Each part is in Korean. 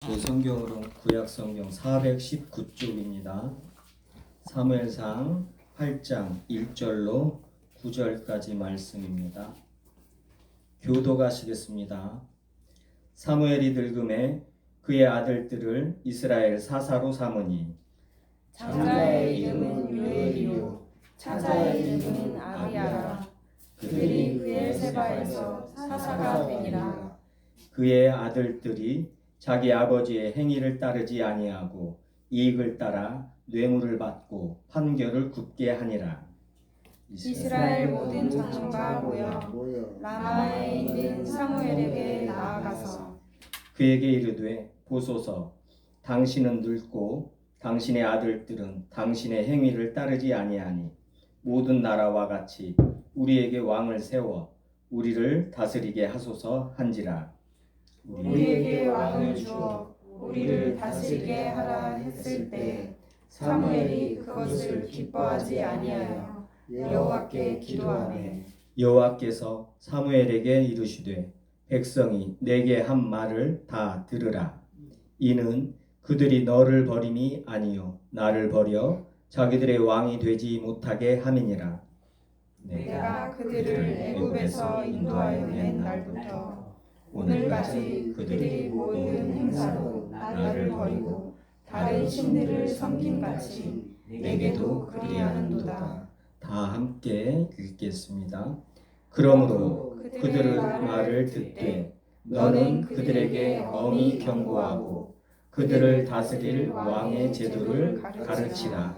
제 성경으로 구약 성경 419쪽입니다. 사무엘상 8장 1절로 9절까지 말씀입니다. 교독하시겠습니다. 사무엘이 늙음에 그의 아들들을 이스라엘 사사로 삼으니 장자의 이름은 요엘이요 차자의 이름은 아비야라. 그들이 브엘세바에서 사사가 되니라. 그의 아들들이 자기 아버지의 행위를 따르지 아니하고 이익을 따라 뇌물을 받고 판결을 굽게 하니라. 이스라엘 모든 장로가 모여 라마에 있는 사무엘에게 나아가서 그에게 이르되 보소서, 당신은 늙고 당신의 아들들은 당신의 행위를 따르지 아니하니 모든 나라와 같이 우리에게 왕을 세워 우리를 다스리게 하소서 한지라. 우리에게 왕을 주어 우리를 다스리게 하라 했을 때 사무엘이 그것을 기뻐하지 아니하여 여호와께 기도하매 여호와께서 사무엘에게 이르시되 백성이 내게 한 말을 다 들으라. 이는 그들이 너를 버림이 아니요 나를 버려 자기들의 왕이 되지 못하게 함이니라. 내가 그들을 애굽에서 인도하여 낸 날부터 오늘까지 그들이 모든 행사로 나를 버리고 다른 신들을 섬김같이 내게도 그리하는도다. 다 함께 읽겠습니다. 그러므로 그들의 말을 듣되 너는 그들에게 엄히 경고하고 그들을 다스릴 왕의 제도를 가르치라.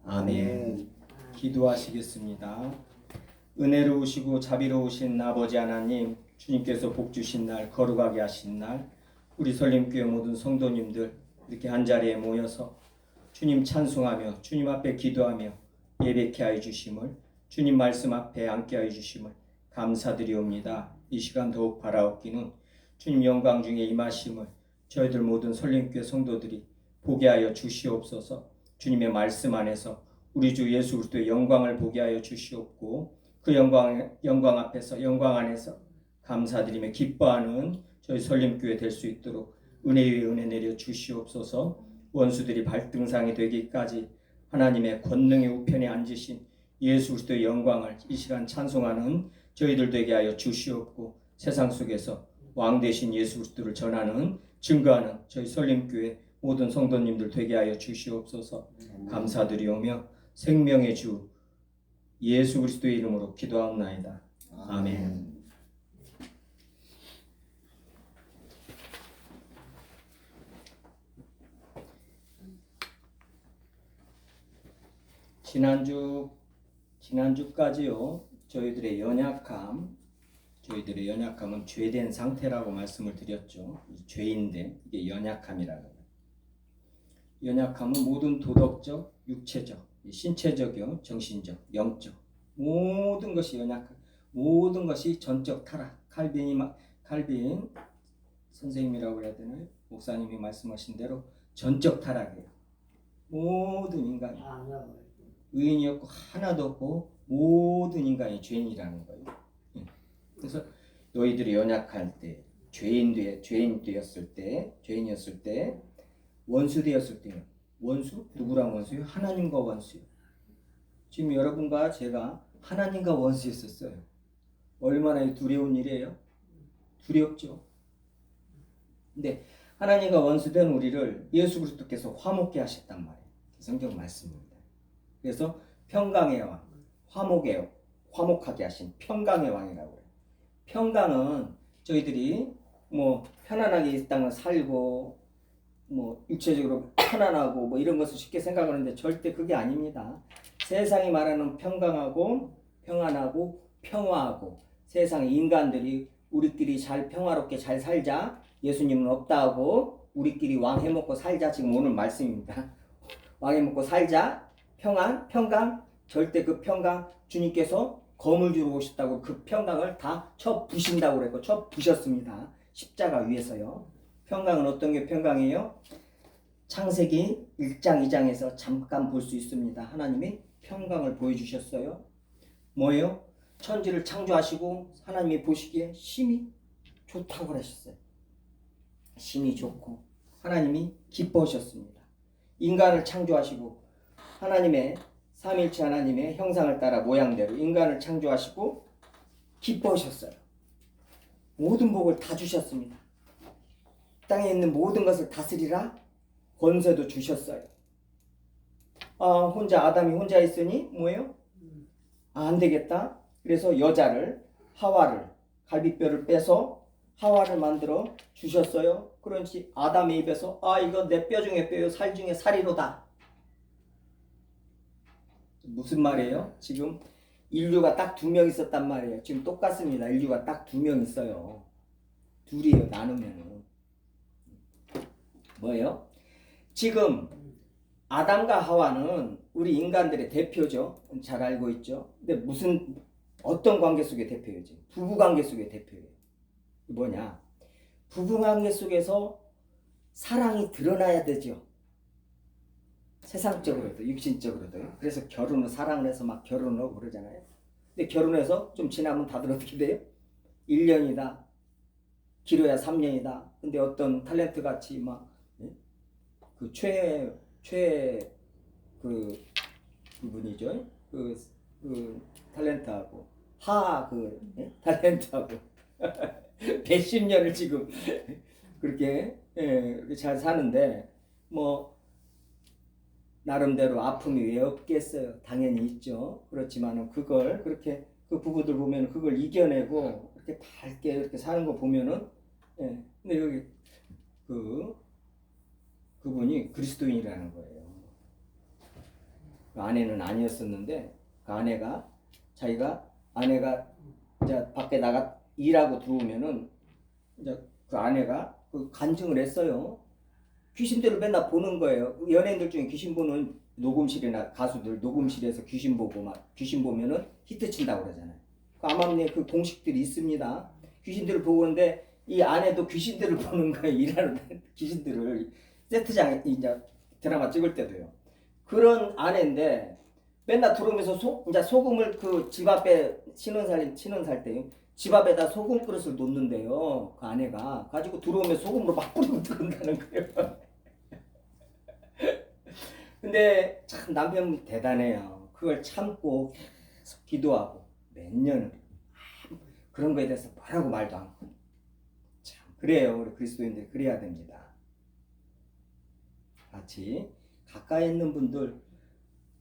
아멘. 기도하시겠습니다. 은혜로우시고 자비로우신 아버지 하나님, 주님께서 복 주신 날, 거룩하게 하신 날, 우리 설림교회 모든 성도님들 이렇게 한자리에 모여서 주님 찬송하며 주님 앞에 기도하며 예배케 하여 주심을, 주님 말씀 앞에 앉게 하여 주심을 감사드리옵니다. 이 시간 더욱 바라옵기는 주님 영광 중에 임하심을 저희들 모든 설림교회 성도들이 보게 하여 주시옵소서. 주님의 말씀 안에서 우리 주 예수 그리스도의 영광을 보게 하여 주시옵고 그 영광 앞에서 영광 안에서 감사드리며 기뻐하는 저희 설림교회 될 수 있도록 은혜 위에 은혜 내려 주시옵소서. 원수들이 발등상이 되기까지 하나님의 권능의 우편에 앉으신 예수 그리스도의 영광을 이 시간 찬송하는 저희들 되게 하여 주시옵고 세상 속에서 왕 되신 예수 그리스도를 전하는 증거하는 저희 설림교회 모든 성도님들 되게 하여 주시옵소서. 감사드리오며 생명의 주 예수 그리스도의 이름으로 기도하옵나이다. 아멘. 지난주까지요. 저희들의 연약함은 죄된 상태라고 말씀을 드렸죠. 죄인데 이게 연약함이라는 거예요. 연약함은 모든 도덕적, 육체적, 신체적이요, 정신적, 영적 모든 것이 연약함, 모든 것이 전적 타락. 칼빈 선생님이라고 해야 되나요? 목사님이 말씀하신 대로 전적 타락이에요. 모든 인간이 의인이 없고 하나도 없고 모든 인간이 죄인이라는 거예요. 그래서 너희들이 연약할 때, 죄인이었을 때, 원수 되었을 때요. 원수? 누구랑 원수요? 하나님과 원수요. 지금 여러분과 제가 하나님과 원수였었어요. 얼마나 두려운 일이에요? 두렵죠. 근데 하나님과 원수된 우리를 예수 그리스도께서 화목케 하셨단 말이에요. 성경 말씀입니다. 그래서 평강의 왕, 화목하게 하신 평강의 왕이라고 해요. 평강은 저희들이 편안하게 이 땅을 살고 육체적으로 편안하고 이런 것을 쉽게 생각하는데 절대 그게 아닙니다. 세상이 말하는 평강하고 평안하고 평화하고 세상의 인간들이 우리끼리 잘 평화롭게 잘 살자, 예수님은 없다 하고 우리끼리 왕 해먹고 살자, 지금 오늘 말씀입니다. 왕 해먹고 살자, 평강, 절대 그 평강 주님께서 검을 주러 오셨다고 그 평강을 다 쳐 부신다고 그랬고 쳐 부셨습니다. 십자가 위에서요. 평강은 어떤 게 평강이에요? 창세기 1장 2장에서 잠깐 볼 수 있습니다. 하나님이 평강을 보여주셨어요. 뭐예요? 천지를 창조하시고 하나님이 보시기에 심히 좋다고 그러셨어요. 심히 좋고 하나님이 기뻐하셨습니다. 인간을 창조하시고 하나님의 삼위일체 하나님의 형상을 따라 모양대로 인간을 창조하시고 기뻐하셨어요. 모든 복을 다 주셨습니다. 땅에 있는 모든 것을 다스리라 권세도 주셨어요. 아담이 혼자 있으니 뭐예요? 안 되겠다. 그래서 여자를 하와를 갈비뼈를 빼서 하와를 만들어 주셨어요. 그런지 아담의 입에서 이거 내 뼈 중에 뼈요 살 중에 살이로다. 무슨 말이에요? 지금 인류가 딱 2명 있었단 말이에요. 지금 똑같습니다. 인류가 딱 2명 있어요. 둘이에요. 나누면은 뭐예요? 지금 아담과 하와는 우리 인간들의 대표죠. 잘 알고 있죠. 근데 어떤 관계 속의 대표예요? 지금 부부 관계 속의 대표예요. 뭐냐? 부부 관계 속에서 사랑이 드러나야 되죠. 세상적으로도 육신적으로도요. 그래서 결혼은 사랑을 해서 막 결혼을 하고 그러잖아요. 근데 결혼해서 좀 지나면 다들 어떻게 돼요? 1년이다. 길어야 3년이다. 근데 어떤 탤런트 같이 막 그분이죠. 그 탤런트하고 탤런트하고 몇십 년을 지금 그렇게 잘 사는데 뭐 나름대로 아픔이 왜 없겠어요? 당연히 있죠. 그렇지만은 그걸 그렇게 그 부부들 보면 그걸 이겨내고 이렇게 밝게 이렇게 사는 거 보면은 근데 여기 그분이 그리스도인이라는 거예요. 그 아내는 아니었었는데 그 아내가 이제 밖에 나가 일하고 들어오면은 이제 그 아내가 그 간증을 했어요. 귀신들을 맨날 보는 거예요. 연예인들 중에 귀신 보는 녹음실이나 가수들 녹음실에서 귀신 보고 막 귀신 보면은 히트 친다고 그러잖아요. 그 암암리에 그 공식들이 있습니다. 귀신들을 보고 있는데 이 아내도 귀신들을 보는 거예요. 일하는 귀신들을 세트장에 이제 드라마 찍을 때도요. 그런 아내인데 맨날 들어오면서 이제 소금을 그 집 앞에 신혼 살 때 집 앞에다 소금 그릇을 놓는데요. 그 아내가 가지고 들어오면 소금으로 막 뿌리고 들어온다는 거예요. 근데 참 남편 대단해요. 그걸 참고 계속 기도하고 몇 년을 그런 거에 대해서 뭐라고 말도 않고 참 그래요. 우리 그리스도인들이 그래야 됩니다. 같이 가까이 있는 분들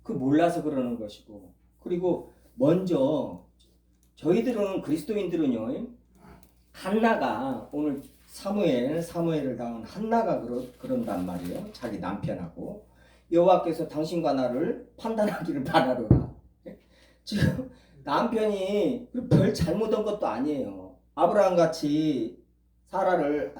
그 몰라서 그러는 것이고 그리고 먼저 저희들은 그리스도인들은요 한나가 오늘 사무엘을 당한 한나가 그런단 말이에요. 자기 남편하고 여호와께서 당신과 나를 판단하기를 바라노라. 지금 남편이 별 잘못한 것도 아니에요. 아브라함 같이 사라를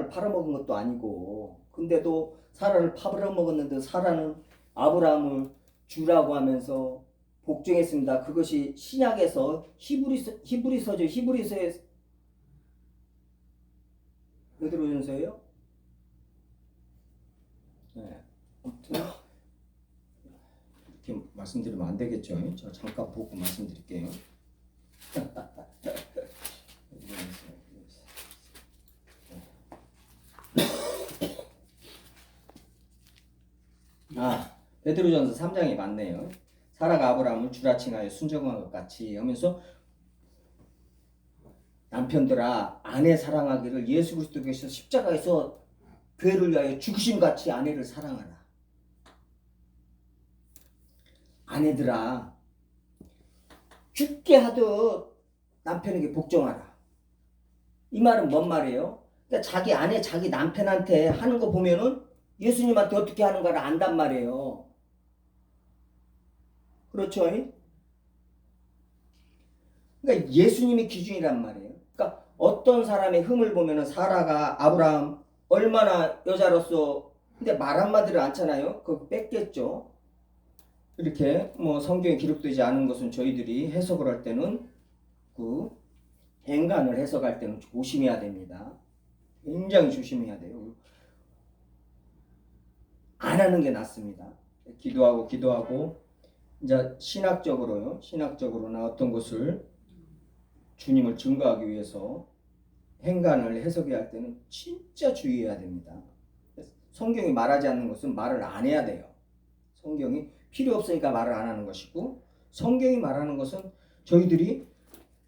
팔아먹은 것도 아니고 근데도 사라를 팔아먹었는데 사라는 아브라함을 주라고 하면서 복종했습니다. 그것이 신약에서 히브리서에 베드로전서예요. 네. 아무튼 이렇게 말씀드리면 안 되겠죠. 저 잠깐 보고 말씀드릴게요. 베드로전서 3장이 맞네요. 사라가 아브라함을 주라 칭하여 순종한 것 같이 하면서 남편들아 아내 사랑하기를 예수 그리스도께서 십자가에서 교회를 위하여 죽으신 같이 아내를 사랑하라. 아내들아 죽게 하듯 남편에게 복종하라. 이 말은 뭔 말이에요? 그러니까 자기 아내 자기 남편한테 하는 거 보면은 예수님한테 어떻게 하는가를 안단 말이에요. 그렇죠? 그러니까 예수님이 기준이란 말이에요. 그러니까 어떤 사람의 흠을 보면은 사라가 아브라함 얼마나 여자로서 근데 말 한마디를 않잖아요. 그거 뺐겠죠. 이렇게 뭐 성경에 기록되지 않은 것은 저희들이 해석을 할 때는 그 행간을 해석할 때는 조심해야 됩니다. 굉장히 조심해야 돼요. 안 하는 게 낫습니다. 기도하고 이제 신학적으로나 어떤 것을 주님을 증거하기 위해서 행간을 해석해야 할 때는 진짜 주의해야 됩니다. 성경이 말하지 않는 것은 말을 안 해야 돼요. 성경이 필요 없으니까 말을 안 하는 것이고, 성경이 말하는 것은 저희들이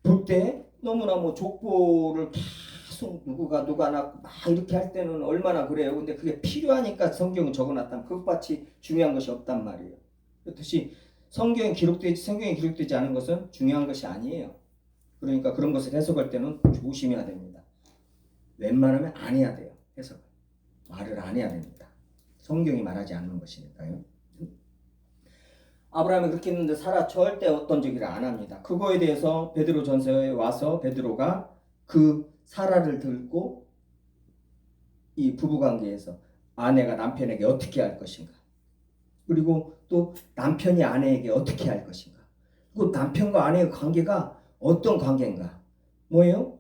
볼 때 너무나 뭐 족보를 계속 누가 막 이렇게 할 때는 얼마나 그래요. 근데 그게 필요하니까 성경은 적어놨다면 그것같이 중요한 것이 없단 말이에요. 그렇듯이 성경이 기록되지 않은 것은 중요한 것이 아니에요. 그러니까 그런 것을 해석할 때는 조심해야 됩니다. 웬만하면 안 해야 돼요. 해석을. 말을 안 해야 됩니다. 성경이 말하지 않는 것이니까요. 아브라함이 그렇게 했는데 사라 절대 어떤 저기를 안 합니다. 그거에 대해서 베드로 전서에 와서 베드로가 그 사라를 들고 이 부부관계에서 아내가 남편에게 어떻게 할 것인가, 그리고 또 남편이 아내에게 어떻게 할 것인가, 그리고 남편과 아내의 관계가 어떤 관계인가, 뭐예요?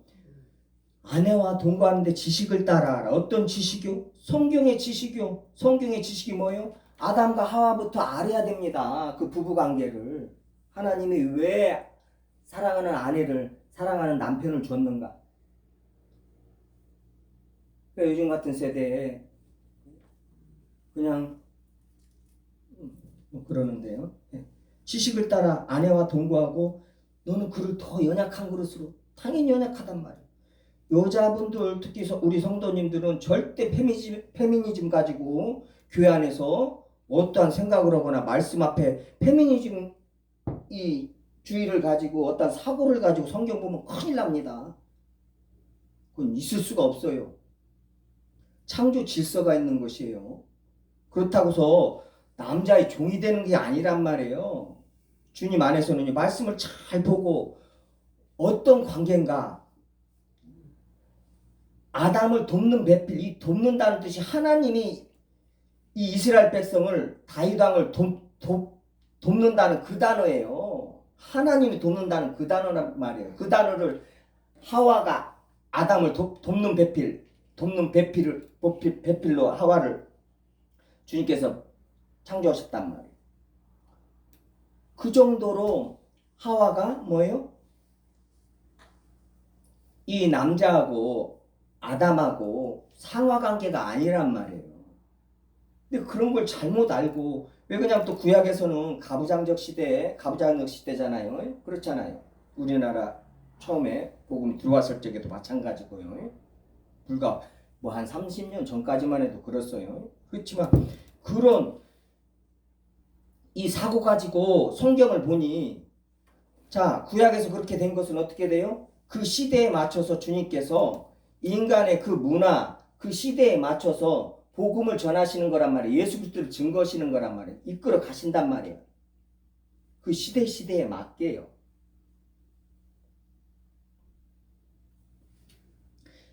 아내와 동거하는데 지식을 따라하라. 어떤 지식이요? 성경의 지식이요. 성경의 지식이 뭐예요? 아담과 하와부터 알아야 됩니다. 그 부부관계를. 하나님이 왜 사랑하는 아내를, 사랑하는 남편을 줬는가? 그러니까 요즘 같은 세대에 그냥 그러는데요. 지식을 따라 아내와 동거하고 너는 그를 더 연약한 그릇으로, 당연히 연약하단 말이에요. 여자분들, 특히 우리 성도님들은 절대 페미니즘 가지고 교회 안에서 어떠한 생각을 하거나 말씀 앞에 페미니즘 이 주의를 가지고 어떤 사고를 가지고 성경 보면 큰일 납니다. 그건 있을 수가 없어요. 창조 질서가 있는 것이에요. 그렇다고서 남자의 종이 되는 게 아니란 말이에요. 주님 안에서는 말씀을 잘 보고 어떤 관계인가, 아담을 돕는 배필, 이 돕는다는 뜻이 하나님이 이 이스라엘 백성을, 다윗 왕을 돕는다는 그 단어예요. 하나님이 돕는다는 그 단어란 말이에요. 그 단어를 하와가 아담을 돕는 배필로 하와를 주님께서 창조하셨단 말이에요. 그 정도로 하와가 뭐예요? 이 남자하고 아담하고 상하관계가 아니란 말이에요. 근데 그런 걸 잘못 알고, 왜 그냥 또 구약에서는 가부장적 시대잖아요. 그렇잖아요. 우리나라 처음에 복음이 들어왔을 적에도 마찬가지고요. 불과 뭐 한 30년 전까지만 해도 그랬어요. 그렇지만 그런 이 사고 가지고 성경을 보니, 자, 구약에서 그렇게 된 것은 어떻게 돼요? 그 시대에 맞춰서 주님께서 인간의 그 문화, 그 시대에 맞춰서 복음을 전하시는 거란 말이에요. 예수 그리스도를 증거하시는 거란 말이에요. 이끌어 가신단 말이에요. 그 시대에 맞게요.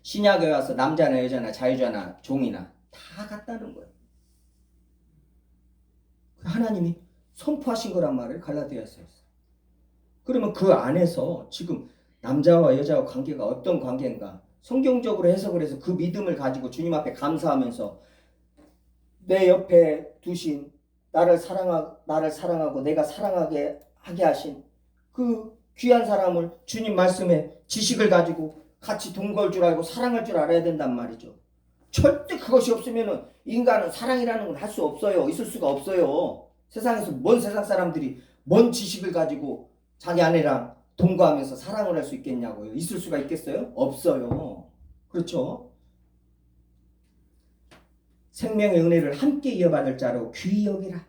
신약에 와서 남자나 여자나 자유자나 종이나 다 같다는 거예요. 하나님이 선포하신 거란 말이에요. 갈라디아서에서. 그러면 그 안에서 지금 남자와 여자와 관계가 어떤 관계인가, 성경적으로 해석을 해서 그 믿음을 가지고 주님 앞에 감사하면서 내 옆에 두신 나를 사랑하고 내가 사랑하게 하게 하신 그 귀한 사람을 주님 말씀에 지식을 가지고 같이 동거할 줄 알고 사랑할 줄 알아야 된단 말이죠. 절대 그것이 없으면 인간은 사랑이라는 건 할 수 없어요. 있을 수가 없어요. 세상에서 뭔 세상 사람들이 뭔 지식을 가지고 자기 아내랑 동거하면서 사랑을 할 수 있겠냐고요. 있을 수가 있겠어요? 없어요. 그렇죠? 생명의 은혜를 함께 이어받을 자로 귀히 여기라.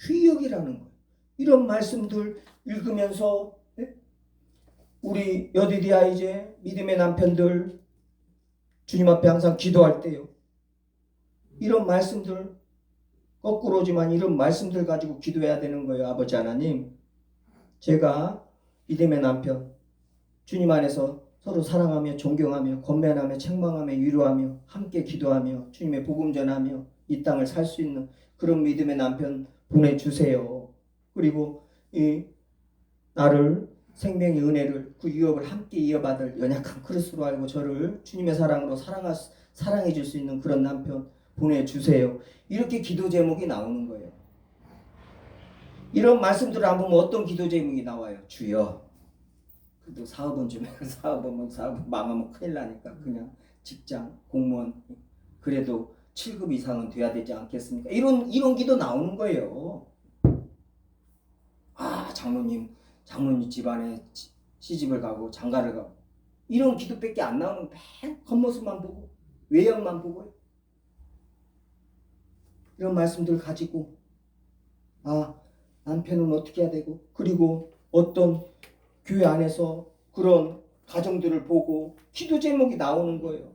귀히 여기라는 거예요. 이런 말씀들 읽으면서 우리 여디디아 이제 믿음의 남편들 주님 앞에 항상 기도할 때요, 이런 말씀들, 거꾸로지만 이런 말씀들 가지고 기도해야 되는 거예요. 아버지 하나님, 제가 믿음의 남편 주님 안에서 서로 사랑하며 존경하며 권면하며 책망하며 위로하며 함께 기도하며 주님의 복음 전하며 이 땅을 살 수 있는 그런 믿음의 남편 보내주세요. 그리고 이 나를 생명의 은혜를, 그 유업을 함께 이어받을 연약한 그릇으로 알고 저를 주님의 사랑으로 사랑해 줄 수 있는 그런 남편 보내주세요. 이렇게 기도 제목이 나오는 거예요. 이런 말씀들을 안 보면 어떤 기도 제목이 나와요? 주여. 그래도 사업은 좀 해. 사업 망하면 큰일 나니까 그냥 직장 공무원 그래도 7급 이상은 돼야 되지 않겠습니까? 이런 기도 나오는 거예요. 아 장모님 집안에 시집을 가고 장가를 가고 이런 기도밖에 안 나오는 맨 겉모습만 보고 외형만 보고 이런 말씀들 가지고 아 남편은 어떻게 해야 되고 그리고 어떤 교회 안에서 그런 가정들을 보고 기도 제목이 나오는 거예요.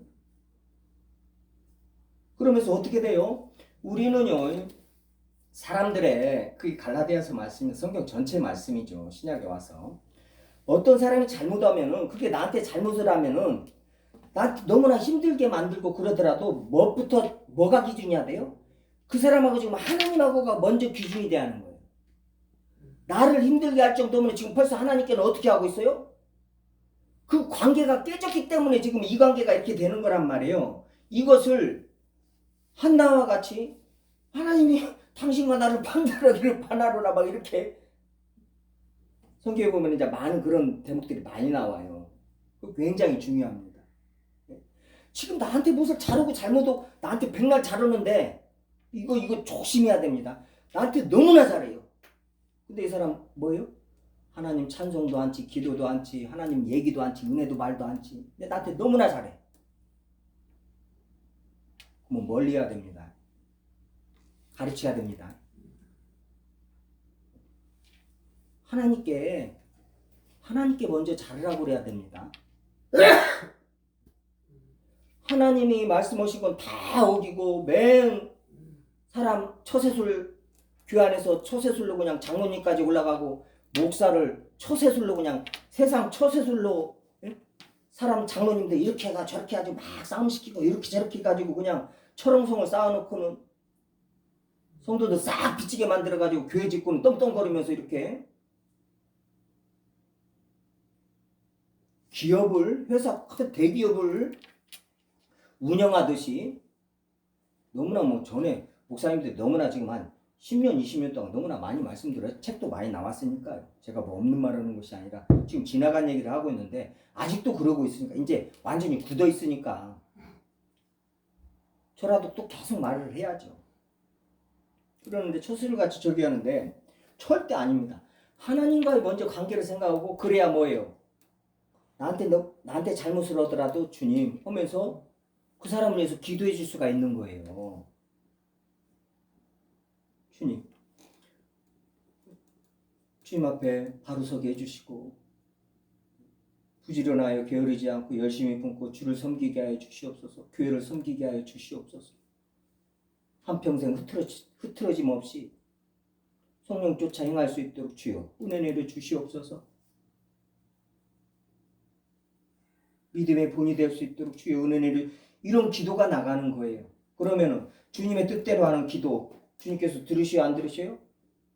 그러면서 어떻게 돼요? 우리는요 사람들의 그 갈라디아서 말씀이 성경 전체 말씀이죠. 신약에 와서 어떤 사람이 잘못하면은 그게 나한테 잘못을 하면은 나한테 너무나 힘들게 만들고 그러더라도 뭐가 기준이야 돼요? 그 사람하고 지금 하나님하고가 먼저 기준이 돼야 하는 거예요. 나를 힘들게 할 정도면 지금 벌써 하나님께는 어떻게 하고 있어요? 그 관계가 깨졌기 때문에 지금 이 관계가 이렇게 되는 거란 말이에요. 이것을 한나와 같이 하나님이 당신과 나를 판단하기를 바라노라 막 이렇게 성경에 보면 이제 많은 그런 대목들이 많이 나와요. 굉장히 중요합니다. 지금 나한테 무엇을 잘하고 잘못하고 나한테 백날 잘하는데 이거 조심해야 됩니다. 나한테 너무나 잘해요. 근데 이 사람 뭐예요? 하나님 찬송도 않지 기도도 않지 하나님 얘기도 않지 은혜도 말도 않지 근데 나한테 너무나 잘해. 그럼 멀리 해야 됩니다. 가르쳐야 됩니다. 하나님께 먼저 잘하라고 그래야 됩니다. 하나님이 말씀하신 건 다 어기고 맨 사람 처세술 교회 안에서 처세술로 그냥 장로님까지 올라가고 목사를 처세술로 그냥 세상 처세술로 사람 장로님들 이렇게 해가 저렇게 해가지고 막 싸움시키고 이렇게 저렇게 해가지고 그냥 철옹성을 쌓아놓고는 성도들 싹 비치게 만들어가지고 교회 짓고는 떵떵거리면서 이렇게 기업을 회사 대기업을 운영하듯이 너무나 전에 목사님들이 너무나 지금 한 10년 20년 동안 너무나 많이 말씀드려요. 책도 많이 나왔으니까요. 제가 없는 말 하는 것이 아니라 지금 지나간 얘기를 하고 있는데 아직도 그러고 있으니까 이제 완전히 굳어 있으니까 저라도 또 계속 말을 해야죠. 그러는데 처수일같이 저기 하는데 절대 아닙니다. 하나님과의 먼저 관계를 생각하고 그래야 뭐예요? 나한테 잘못을 하더라도 주님 하면서 그 사람을 위해서 기도해 줄 수가 있는 거예요. 주님 앞에 바로 서게 해주시고 부지런하여 게으르지 않고 열심히 품고 주를 섬기게 하여 주시옵소서. 교회를 섬기게 하여 주시옵소서. 한평생 흐트러짐 없이 성령 쫓아 행할 수 있도록 주여 은혜 내려 주시옵소서. 믿음의 본이 될 수 있도록 주여 은혜 내려 이런 기도가 나가는 거예요. 그러면은 주님의 뜻대로 하는 기도 주님께서 들으셔요 안 들으셔요?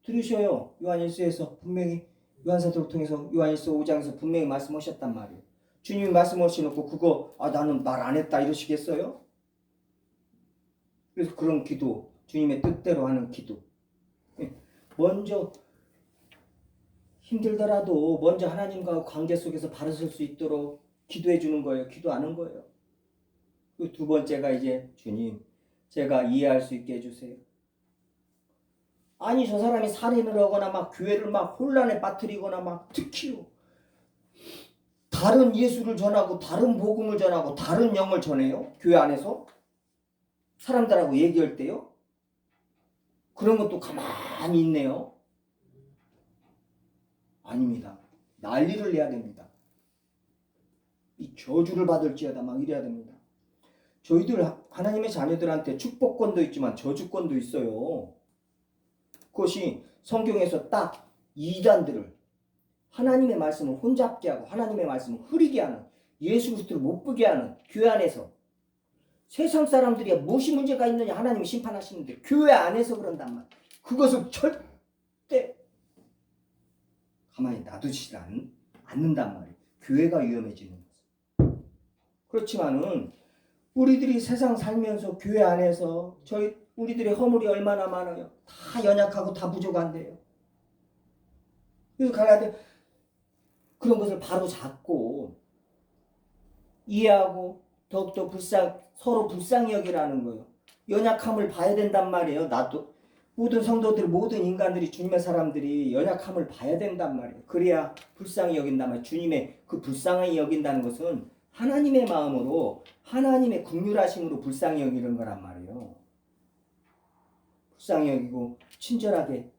들으셔요. 요한일서에서 분명히 요한사도를 통해서 요한일서 5장에서 분명히 말씀하셨단 말이에요. 주님이 말씀하시놓고 그거 나는 말 안 했다 이러시겠어요? 그래서 그런 기도 주님의 뜻대로 하는 기도 먼저 힘들더라도 먼저 하나님과 관계 속에서 바로 설 수 있도록 기도해 주는 거예요. 기도하는 거예요. 그 두 번째가 이제 주님 제가 이해할 수 있게 해주세요. 아니 저 사람이 살인을 하거나 막 교회를 막 혼란에 빠뜨리거나 막 특히요 다른 예수를 전하고 다른 복음을 전하고 다른 영을 전해요. 교회 안에서 사람들하고 얘기할 때요. 그런 것도 가만히 있네요. 아닙니다. 난리를 내야 됩니다. 이 저주를 받을지어다 막 이래야 됩니다. 저희들 하나님의 자녀들한테 축복권도 있지만 저주권도 있어요. 그것이 성경에서 딱 이단들을 하나님의 말씀을 혼잡게 하고 하나님의 말씀을 흐리게 하는 예수 그리스도를 못 보게 하는 교회 안에서 세상 사람들이 무엇이 문제가 있느냐 하나님이 심판하시는데 교회 안에서 그런단 말이에요. 그것을 절대 가만히 놔두지 않는단 말이에요. 교회가 위험해지는 거죠. 그렇지만은 우리들이 세상 살면서 교회 안에서 우리들의 허물이 얼마나 많아요. 다 연약하고 다 부족한데요. 그래서 갈라디아 그런 것을 바로 잡고 이해하고 더욱더 서로 불쌍히 여기라는 거예요. 연약함을 봐야 된단 말이에요. 나도 모든 성도들, 모든 인간들이, 주님의 사람들이 연약함을 봐야 된단 말이에요. 그래야 불쌍히 여긴단 말이에요. 주님의 그 불쌍히 여긴다는 것은 하나님의 마음으로, 하나님의 긍휼하심으로 불쌍히 여기는 거란 말이에요. 불쌍히 여기고 친절하게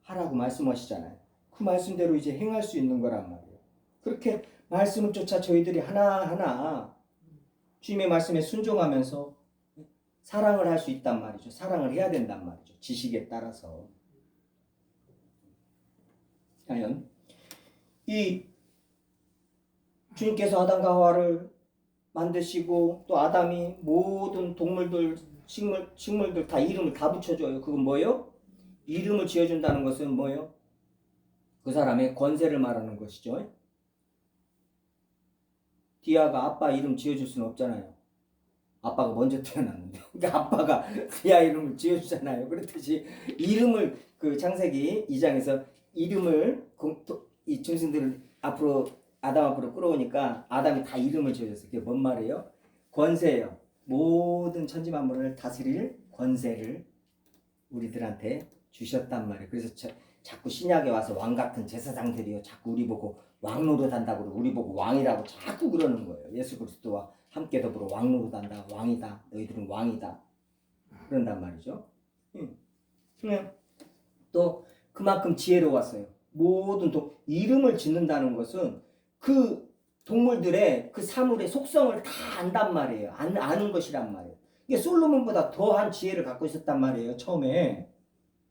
하라고 말씀하시잖아요. 그 말씀대로 이제 행할 수 있는 거란 말이에요. 그렇게 말씀을 쫓아 저희들이 하나하나 주님의 말씀에 순종하면서 사랑을 할 수 있단 말이죠. 사랑을 해야 된단 말이죠. 지식에 따라서. 과연 이 주님께서 아담과 하와를 만드시고 또 아담이 모든 동물들, 식물들 다 이름을 다 붙여줘요. 그건 뭐예요? 이름을 지어준다는 것은 뭐예요? 그 사람의 권세를 말하는 것이죠. 디아가 아빠 이름 지어줄 수는 없잖아요. 아빠가 먼저 태어났는데. 그러니까 아빠가 디아 이름을 지어주잖아요. 그렇듯이 이름을 그 창세기 2장에서 이름을 이 짐승들을 앞으로 아담 앞으로 끌어오니까 아담이 다 이름을 지어줬어요. 그게 뭔 말이에요? 권세예요. 모든 천지만물을 다스릴 권세를 우리들한테 주셨단 말이에요. 그래서 자꾸 신약에 와서 왕 같은 제사장들이요. 자꾸 우리 보고 왕 노릇한다고 그러고 우리 보고 왕이라고 자꾸 그러는 거예요. 예수 그리스도와 함께 더불어 왕 노릇한다. 왕이다. 너희들은 왕이다. 그런단 말이죠. 또 그만큼 지혜로웠어요. 모든 이름을 짓는다는 것은 그 동물들의 그 사물의 속성을 다 안단 말이에요. 아는 것이란 말이에요. 이게 솔로몬보다 더한 지혜를 갖고 있었단 말이에요. 처음에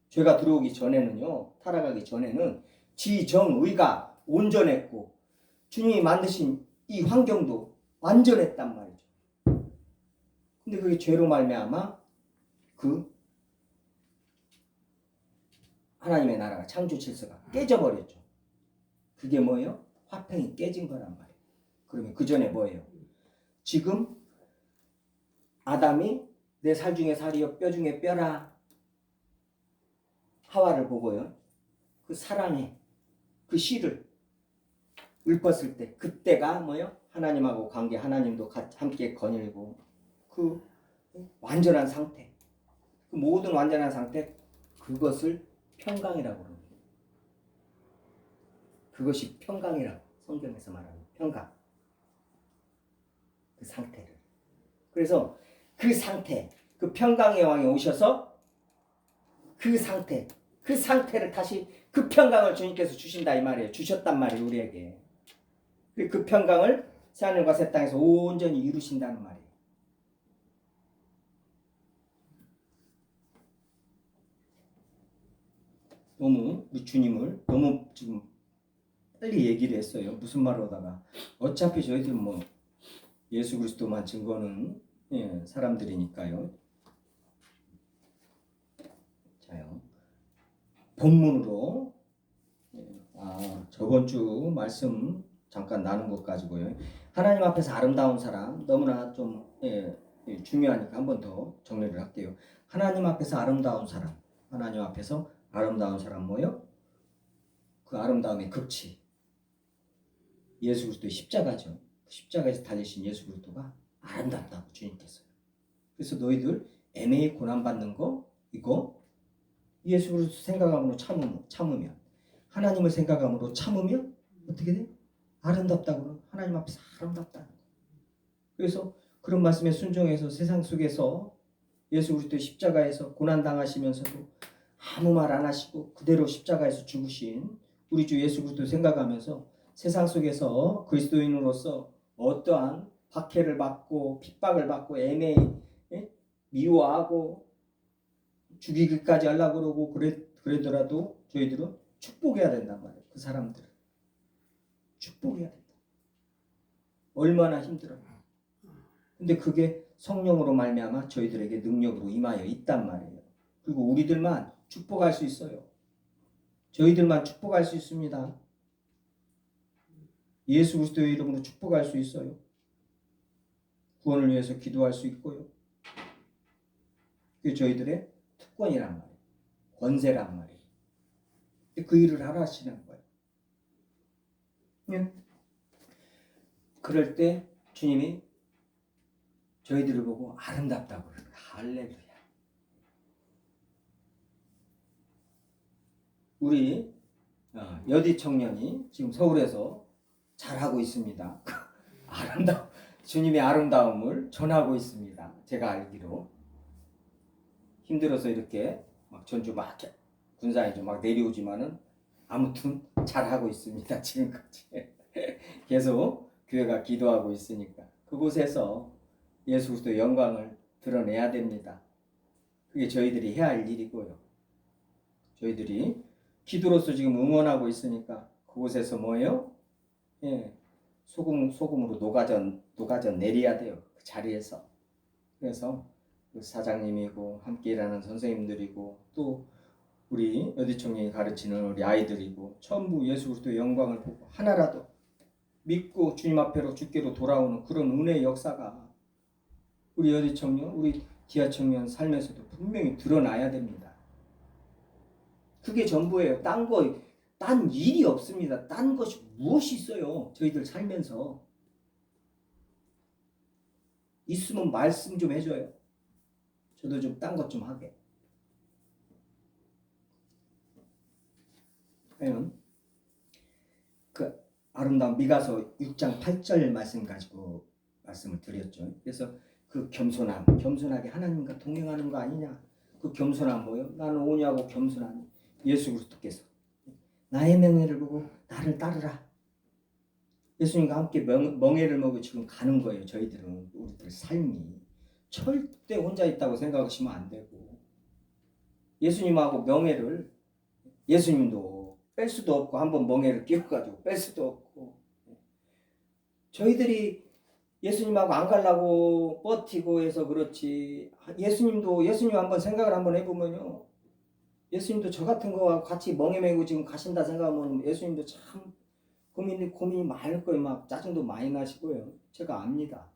죄가 들어오기 전에는요. 타락하기 전에는 지정의가 온전했고 주님이 만드신 이 환경도 완전했단 말이죠. 근데 그게 죄로 말미암아 그 하나님의 나라가 창조 질서가 깨져버렸죠. 그게 뭐예요? 화평이 깨진 거란 말이에요. 그러면 그 전에 뭐예요? 지금 아담이 내 살 중에 살이요 뼈 중에 뼈라 하와를 보고요. 그 사랑의 그 씨를 읊었을 때 그때가 뭐예요? 하나님하고 관계, 하나님도 함께 거닐고 그 완전한 상태, 그 모든 완전한 상태, 그것을 평강이라고 합니다. 그것이 평강이라고 성경에서 말하는 평강, 그 상태를. 그래서 그 상태, 그 평강의 왕이 오셔서 그 상태를 다시 그 평강을 주님께서 주신다 이 말이에요. 주셨단 말이에요, 우리에게. 그 평강을 새하늘과 새 땅에서 온전히 이루신다는 말이에요. 너무 우리 주님을 너무 지금 빨리 얘기를 했어요. 무슨 말을 하다가 어차피 저희들 뭐 예수 그리스도만 증거는 사람들이니까요. 자요. 본문으로 저번 주 말씀 잠깐 나눈 것 가지고요. 하나님 앞에서 아름다운 사람 너무나 좀 중요하니까 한 번 더 정리를 할게요. 하나님 앞에서 아름다운 사람, 하나님 앞에서 아름다운 사람 뭐요? 그 아름다움의 극치 예수 그리스도의 십자가죠. 십자가에서 달리신 예수 그리스도가 아름답다고 주님께서요. 그래서 너희들 애매히 고난받는 거 이거 예수 그리스도 생각함으로 참으면 하나님을 생각함으로 참으면 어떻게 돼? 아름답다고 하나님 앞에서 아름답다는 거예요. 그래서 그런 말씀에 순종해서 세상 속에서 예수 그리스도의 십자가에서 고난 당하시면서도 아무 말 안 하시고 그대로 십자가에서 죽으신 우리 주 예수 그리스도 생각하면서 세상 속에서 그리스도인으로서 어떠한 박해를 받고 핍박을 받고 애매히 미워하고 죽이기까지 하려고 그러고 그러더라도 저희들은 축복해야 된단 말이에요. 그 사람들을 축복해야 된다. 얼마나 힘들어요. 근데 그게 성령으로 말미암아 저희들에게 능력으로 임하여 있단 말이에요. 그리고 우리들만 축복할 수 있어요. 저희들만 축복할 수 있습니다. 예수 그리스도의 이름으로 축복할 수 있어요. 구원을 위해서 기도할 수 있고요. 그게 저희들의 특권이란 말이에요. 권세란 말이에요. 그 일을 하라 하시는 거예요. 예. 그럴 때 주님이 저희들을 보고 아름답다고 그러는 거예요. 할렐루야. 우리 여디 청년이 지금 서울에서 잘하고 있습니다. 주님의 아름다움을 전하고 있습니다. 제가 알기로 힘들어서 이렇게 막 전주 막 군산에 좀 막 내려오지만은 아무튼 잘하고 있습니다. 지금까지 계속 교회가 기도하고 있으니까 그곳에서 예수 그리스도의 영광을 드러내야 됩니다. 그게 저희들이 해야 할 일이고요. 저희들이 기도로서 지금 응원하고 있으니까 그곳에서 뭐예요? 예, 소금으로 녹아져 내려야 돼요. 그 자리에서. 그래서 그 사장님이고 함께 일하는 선생님들이고 또 우리 여디청년이 가르치는 우리 아이들이고 전부 예수 그리스도의 영광을 보고 하나라도 믿고 주님 앞에로 주께로 돌아오는 그런 은혜의 역사가 우리 여디청년, 우리 기아청년 삶에서도 분명히 드러나야 됩니다. 그게 전부예요. 딴 일이 없습니다. 딴 것이 무엇이 있어요? 저희들 살면서. 있으면 말씀 좀 해줘요. 저도 좀 딴 것 좀 하게. 과연 그 아름다운 미가서 6장 8절 말씀 가지고 말씀을 드렸죠. 그래서 그 겸손하게 하나님과 동행하는 거 아니냐. 그 겸손함 뭐예요? 나는 오냐고 겸손하니 예수 그리스도께서 나의 명예를 보고 나를 따르라. 예수님과 함께 멍에를 먹고 지금 가는 거예요. 저희들은 우리들 삶이 절대 혼자 있다고 생각하시면 안 되고 예수님하고 명예를 예수님도 뺄 수도 없고 한번 멍에를 끼워가지고 뺄 수도 없고 저희들이 예수님하고 안 가려고 버티고 해서 그렇지 예수님 한번 생각을 한번 해보면요 예수님도 저 같은 거와 같이 멍에 메고 지금 가신다 생각하면 예수님도 참 고민이 많을 거예요. 막 짜증도 많이 나시고요. 제가 압니다.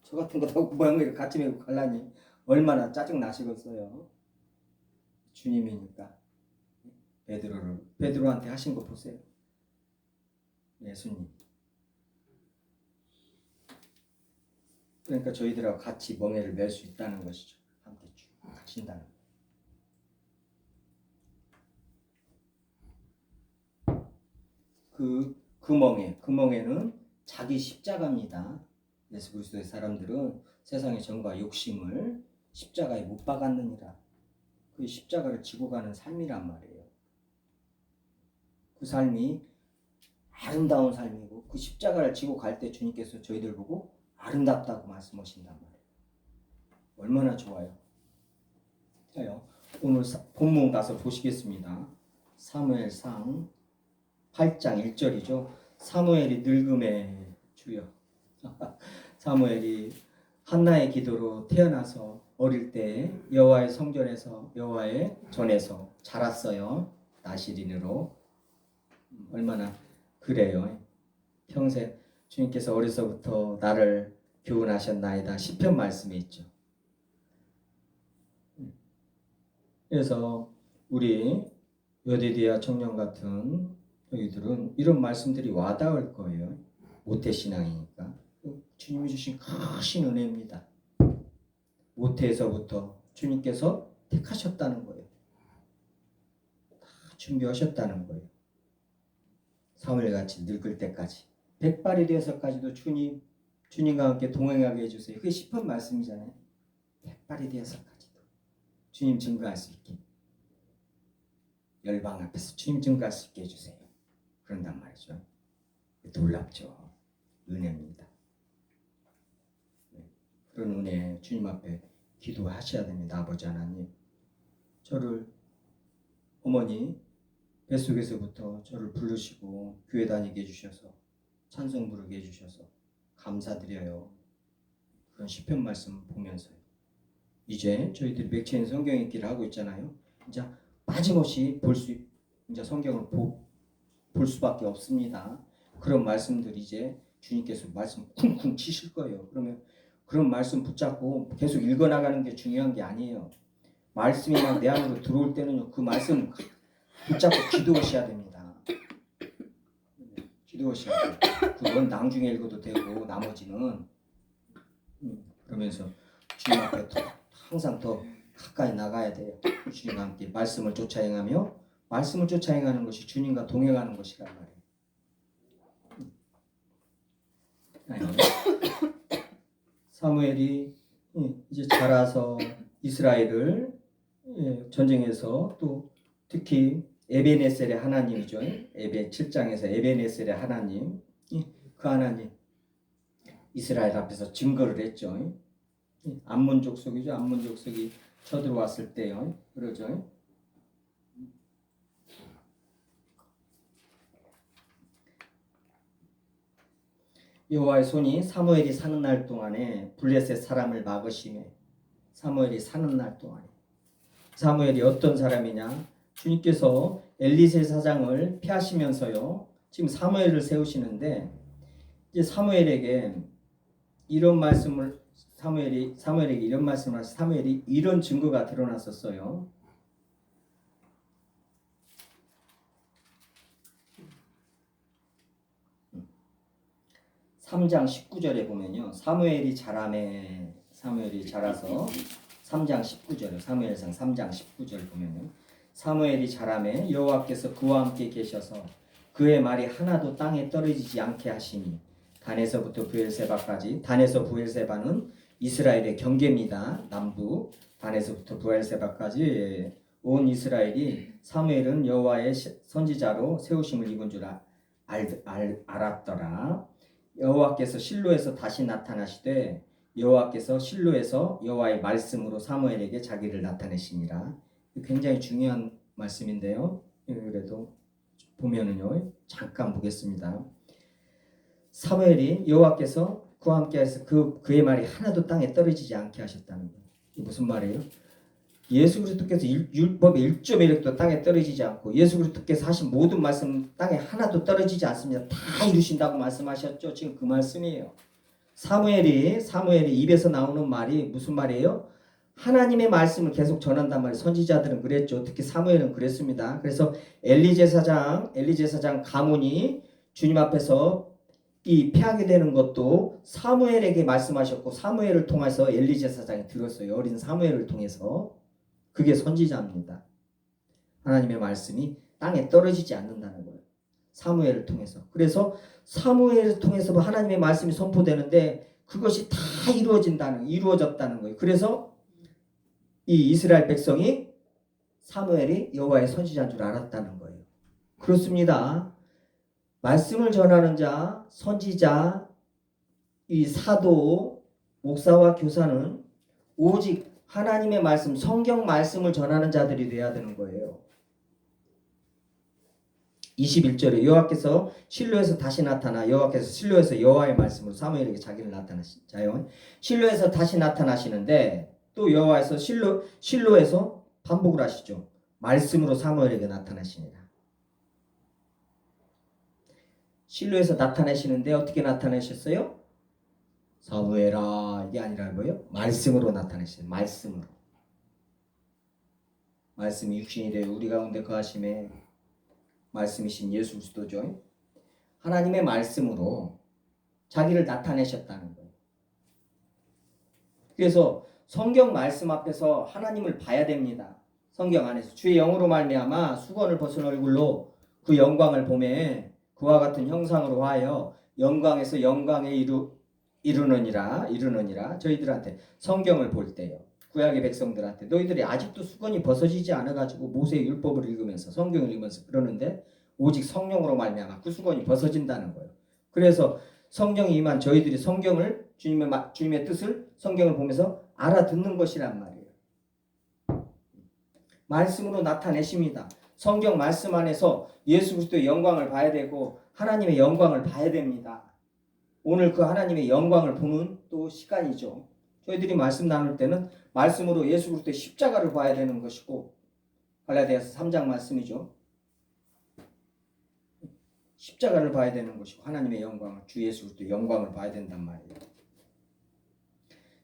저 같은 거하고 멍에를 같이 메고 가려니 얼마나 짜증 나시겠어요. 주님이니까 베드로한테 하신 거 보세요. 예수님. 그러니까 저희들하고 같이 멍에를 맬 수 있다는 것이죠. 함께 쭉 가신다는 거. 그 멍에는 자기 십자가입니다. 예수 그리스도의 사람들은 세상의 정과 욕심을 십자가에 못 박았느니라. 그 십자가를 지고 가는 삶이란 말이에요. 그 삶이 아름다운 삶이고 그 십자가를 지고 갈 때 주님께서 저희들 보고 아름답다고 말씀하신단 말이에요. 얼마나 좋아요. 자요. 오늘 본문 가서 보시겠습니다. 사무엘상 8장 1절이죠. 사무엘이 늙음의 주여. 사무엘이 한나의 기도로 태어나서 어릴 때 여호와의 성전에서 여호와의 전에서 자랐어요. 나시린으로. 얼마나 그래요. 평생 주님께서 어려서부터 나를 교훈하셨나이다. 시편 말씀에 있죠. 그래서 우리 여디디아 청년 같은 저희들은 이런 말씀들이 와닿을 거예요. 모태신앙이니까. 주님이 주신 크신 은혜입니다. 모태에서부터 주님께서 택하셨다는 거예요. 다 준비하셨다는 거예요. 사무엘같이 늙을 때까지. 백발이 되어서까지도 주님과 함께 동행하게 해주세요. 그게 시편 말씀이잖아요. 백발이 되어서까지도 주님 증거할 수 있게. 열방 앞에서 주님 증거할 수 있게 해주세요. 그런단 말이죠. 놀랍죠. 은혜입니다. 그런 은혜 주님 앞에 기도하셔야 됩니다. 아버지 하나님, 저를 어머니 뱃속에서부터 저를 부르시고 교회 다니게 해주셔서 찬송 부르게 해주셔서 감사드려요. 그런 시편 말씀 보면서요. 이제 저희들이 맥체인 성경 읽기를 하고 있잖아요. 이제 빠짐없이 이제 성경을 볼 수밖에 없습니다. 그런 말씀들 이제 주님께서 말씀 쿵쿵 치실 거예요. 그러면 그런 말씀 붙잡고 계속 읽어나가는 게 중요한 게 아니에요. 말씀이 막 내 안으로 들어올 때는요. 그 말씀 붙잡고 기도하셔야 됩니다. 읽으셔야 돼요. 그건 낭중에 읽어도 되고 나머지는 그러면서 주님 앞에 항상 더 가까이 나가야 돼요. 주님과 함께 말씀을 쫓아 행하며 말씀을 쫓아 행하는 것이 주님과 동행하는 것이란 말이에요. 사무엘이 이제 자라서 이스라엘을 전쟁에서 또 특히 에베네셀의 하나님이죠. 7장에서 에베네셀의 하나님, 그 하나님 이스라엘 앞에서 증거를 했죠. 암몬 족속이죠. 암몬 족속이 쳐들어왔을 때요. 그러죠. 여호와의 손이 사무엘이 사는 날 동안에 블레셋 사람을 막으시매. 사무엘이 사는 날 동안에. 사무엘이 어떤 사람이냐? 주님께서 엘리세 사장을 피하시면서요. 지금 사무엘을 세우시는데 이제 사무엘에게 이런 말씀을 사무엘에게 이런 말씀을 하시. 사무엘이 이런 증거가 드러났었어요. 3장 19절에 보면요. 사무엘이 자라서 3장 19절 사무엘상 3장 19절 보면요. 사무엘이 자라매 여호와께서 그와 함께 계셔서 그의 말이 하나도 땅에 떨어지지 않게 하시니 단에서부터 브엘세바까지. 단에서 브엘세바는 이스라엘의 경계입니다. 남부 단에서부터 브엘세바까지 온 이스라엘이 사무엘은 여호와의 선지자로 세우심을 입은 줄 알았더라. 여호와께서 실로에서 다시 나타나시되 여호와께서 실로에서 여호와의 말씀으로 사무엘에게 자기를 나타내시니라. 굉장히 중요한 말씀인데요. 그래도 보면은요. 잠깐 보겠습니다. 사무엘이 여호와께서 그와 함께해서 그의 말이 하나도 땅에 떨어지지 않게 하셨다는 거예요. 이게 무슨 말이에요? 예수 그리스도께서 율법의 1.1획도 땅에 떨어지지 않고 예수 그리스도께서 하신 모든 말씀 땅에 하나도 떨어지지 않습니다. 다 이루신다고 말씀하셨죠. 지금 그 말씀이에요. 사무엘이 입에서 나오는 말이 무슨 말이에요? 하나님의 말씀을 계속 전한단 말이에요. 선지자들은 그랬죠. 특히 사무엘은 그랬습니다. 그래서 엘리제 사장 가문이 주님 앞에서 이 패하게 되는 것도 사무엘에게 말씀하셨고 사무엘을 통해서 엘리제 사장이 들었어요. 어린 사무엘을 통해서. 그게 선지자입니다. 하나님의 말씀이 땅에 떨어지지 않는다는 거예요. 사무엘을 통해서. 그래서 사무엘을 통해서 하나님의 말씀이 선포되는데 그것이 다 이루어졌다는 거예요. 그래서 이 이스라엘 백성이 사무엘이 여호와의 선지자인 줄 알았다는 거예요. 그렇습니다. 말씀을 전하는 자, 선지자, 이 사도, 목사와 교사는 오직 하나님의 말씀, 성경 말씀을 전하는 자들이 돼야 되는 거예요. 21절에 여호와께서 실로에서 다시 나타나 여호와께서 실로에서 여호와의 말씀으로 사무엘에게 자기를 나타나시자요. 실로에서 다시 나타나시는데 또 여호와에서 실로에서 반복을 하시죠. 말씀으로 사무엘에게 나타나시니라. 실로에서 나타내시는데 어떻게 나타내셨어요? 사무엘아 이게 아니라 뭐예요? 말씀으로 나타내시는 말씀으로. 말씀이 육신이 되어 우리 가운데 거하심에 말씀이신 예수 그리스도죠. 하나님의 말씀으로 자기를 나타내셨다는 거예요. 그래서 성경 말씀 앞에서 하나님을 봐야 됩니다. 성경 안에서 주의 영으로 말미암아 수건을 벗은 얼굴로 그 영광을 보매 그와 같은 형상으로 하여 영광에서 영광에 이르느니라. 저희들한테 성경을 볼 때요. 구약의 백성들한테 너희들이 아직도 수건이 벗어지지 않아가지고 모세의 율법을 읽으면서 성경을 읽으면서 그러는데 오직 성령으로 말미암아 그 수건이 벗어진다는 거예요. 그래서 성령이 임한 저희들이 성경을 주님의 뜻을 성경을 보면서 알아듣는 것이란 말이에요. 말씀으로 나타내십니다. 성경 말씀 안에서 예수 그리스도의 영광을 봐야 되고 하나님의 영광을 봐야 됩니다. 오늘 그 하나님의 영광을 보는 또 시간이죠. 저희들이 말씀 나눌 때는 말씀으로 예수 그리스도의 십자가를 봐야 되는 것이고 갈라디아서 3장 말씀이죠. 십자가를 봐야 되는 것이고 하나님의 영광을 주 예수 그리스도의 영광을 봐야 된단 말이에요.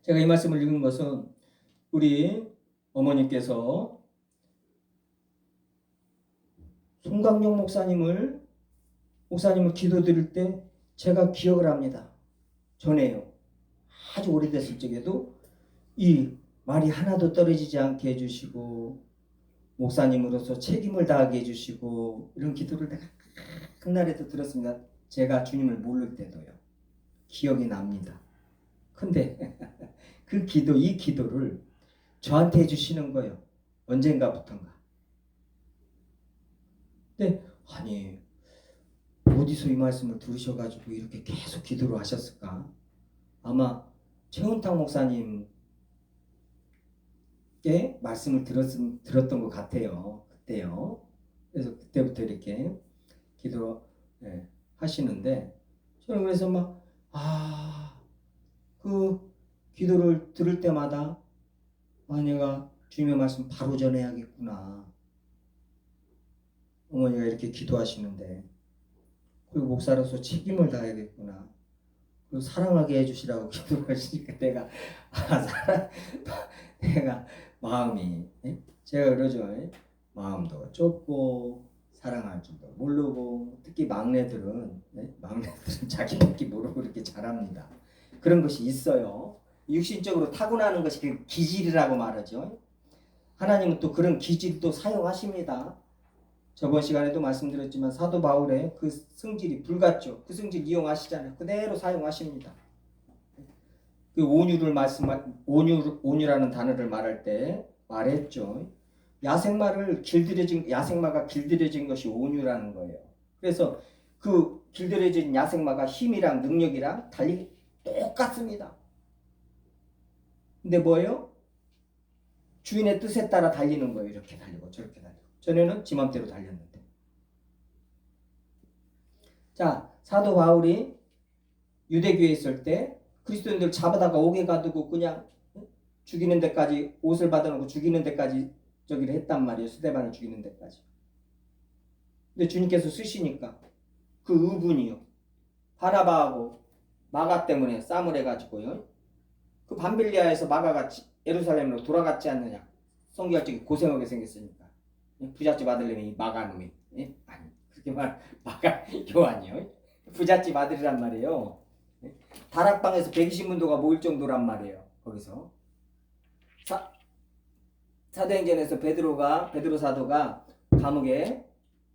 제가 이 말씀을 읽은 것은 우리 어머니께서 송강용 목사님을 목사님을 기도 드릴 때 제가 기억을 합니다. 전에요. 아주 오래됐을 적에도 이 말이 하나도 떨어지지 않게 해주시고 목사님으로서 책임을 다하게 해주시고 이런 기도를 내가 그날에도 들었습니다. 제가 주님을 모를 때도요. 기억이 납니다. 근데 그 기도, 이 기도를 저한테 해주시는 거예요. 언젠가부턴가. 근데 아니 어디서 이 말씀을 들으셔가지고 이렇게 계속 기도를 하셨을까? 아마 최은탁 목사님께 말씀을 들었던 것 같아요. 그때요. 그래서 그때부터 이렇게 기도 하시는데 저는 그래서 그 기도를 들을 때마다 내가 주님의 말씀 바로 전해야겠구나. 어머니가 이렇게 기도하시는데 그리고 목사로서 책임을 다해야겠구나. 그리고 사랑하게 해주시라고 기도를 하시니까 내가 마음이 제가 그러죠. 마음도 좁고 사랑할 줄도 모르고 특히 막내들은 자기밖에 모르고 이렇게 잘합니다. 그런 것이 있어요. 육신적으로 타고나는 것이 그 기질이라고 말하죠. 하나님은 또 그런 기질을 또 사용하십니다. 저번 시간에도 말씀드렸지만 사도 바울의 그 성질이 불같죠. 그 성질 이용하시잖아요. 그대로 사용하십니다. 그 온유라는 단어를 말할 때 말했죠. 야생마가 길들여진 것이 온유라는 거예요. 그래서 그 길들여진 야생마가 힘이랑 능력이랑 달리 똑같습니다. 근데 뭐예요? 주인의 뜻에 따라 달리는 거예요. 이렇게 달리고 저렇게 달리고. 전에는 지 맘대로 달렸는데. 자, 사도 바울이 유대교에 있을 때 그리스도인들 잡아다가 옥에 가두고 그냥 죽이는 데까지 옷을 받아놓고 죽이는 데까지 저기를 했단 말이에요. 스데반을 죽이는 데까지. 근데 주님께서 쓰시니까 그 의분이요. 바나바하고 마가 때문에 싸움을 해가지고요. 그 밤빌리아에서 마가가 예루살렘으로 돌아갔지 않느냐. 성결적이 고생하게 생겼으니까. 부잣집 아들님이 마가놈이. 아니 그렇게 마가 요한이요. 부잣집 아들이란 말이에요. 다락방에서 120문도가 모일 정도란 말이에요. 거기서 사도행전에서 베드로 사도가 감옥에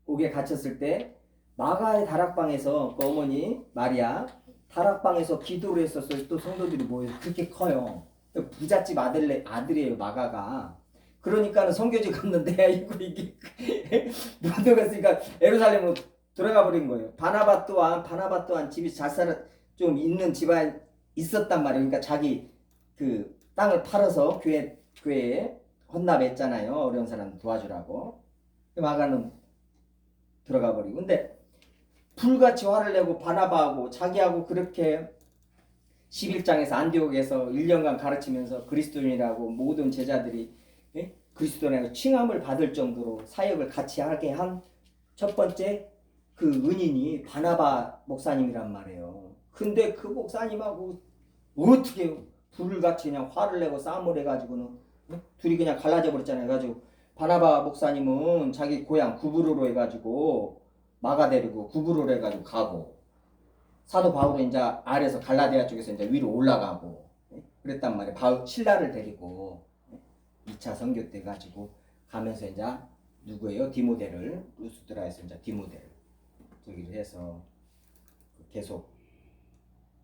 옥에 갇혔을 때 마가의 다락방에서 그 어머니 마리아 다락방에서 기도를 했었어요. 또 성도들이 모여서 그렇게 커요. 부잣집 아들이에요. 마가가. 그러니까는 선교지 갔는데 이게 못 들어갔으니까 예루살렘으로 들어가 버린 거예요. 바나바 또한 집이 잘 살아 좀 있는 집안 있었단 말이에요. 그러니까 자기 그 땅을 팔아서 교회에 헌납했잖아요. 어려운 사람 도와주라고. 마가는 들어가 버리고. 근데 불같이 화를 내고 바나바하고 자기하고 그렇게 11장에서 안디옥에서 1년간 가르치면서 그리스도인이라고 모든 제자들이 그리스도인이라고 칭함을 받을 정도로 사역을 같이 하게 한 첫 번째 그 은인이 바나바 목사님이란 말이에요. 근데 그 목사님하고 어떻게 불같이 그냥 화를 내고 싸움을 해가지고는 둘이 그냥 갈라져 버렸잖아요. 그래가지고 바나바 목사님은 자기 고향 구브로로 해가지고 마가 데리고 구브로로 해가지고 가고 사도 바울은 이제 아래에서 갈라디아 쪽에서 이제 위로 올라가고 그랬단 말이에요. 신라를 데리고 2차 선교 때 가지고 가면서 이제 누구예요? 디모데를 루스드라에서 이제 디모데를 저기를 해서 계속